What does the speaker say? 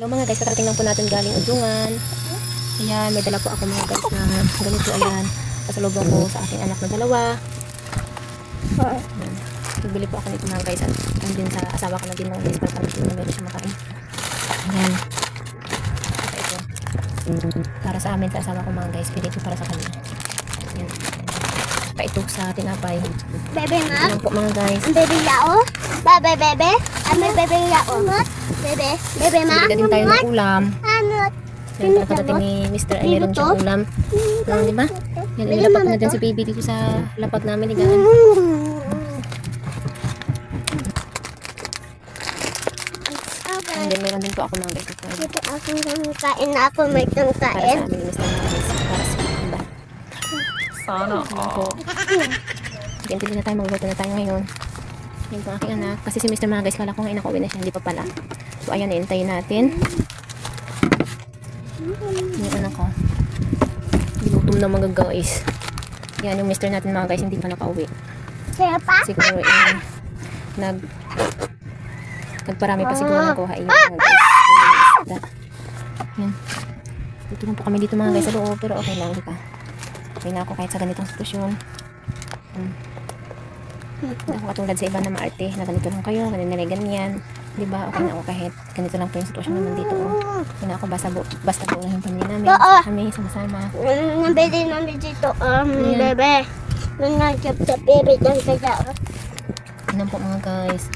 Hello mga guys, kakarating lang po natin galing Ujungan. Ayan, may dala po ako mga guys na ganito, ayan. Pasalubong ko sa aking anak na dalawa. Ayan. Bibili po ako nito mga guys. At din sa asawa ko na din mga guys para kami meron siya makain. Ayan. Ito. Para sa amin, sa asawa ko mga guys. Pili ito para sa kanya. Ayan. Pa ito sa tinapay. Bebe ma? Ayan po mga guys. Bebe yao? Bebe bebe? Ano bebe yao? Bebe? Bebe ma? Bili din tayo ng ulam. Ano? Yan, pagkadating ni Mr. ay meron siyang ulam. Di ba? Yan, inilapag na din si baby dito sa lapag namin. Higaan. And then meron din po ako mga guys. Dito ako kain na ako may kang Para kain. sa amin ni Mr. Maris. Para sa iba. Sana ako. Pintili na tayo, magluto na tayo ngayon. Yung po aking anak. Kasi si Mr. Maris, kala ko ngayon nakauwi na siya. Hindi pa pala. So ayan, iintayin natin. Yung anak ko. Ginutom na mga guys. Yan yung Mr. natin mga guys. Hindi pa nakauwi. Kaya pa? Siguro nagparami pa siguro nakuha yung mga guys. Yan. Tutulong po kami dito mga guys sa loob. Pero okay lang, di ba? Okay na ako kahit sa ganitong sitwasyon. Hindi ako katulad sa iba na maarte na ganito lang kayo, ganyan. Di ba? Okay na ako kahit ganito lang po yung sitwasyon naman dito. Hindi na ako basta po lang yung pamilya namin. Kami sama-sama. Nabili namin dito, bebe. Nung nagkap sa bebe dyan kaya. Yan po mga guys.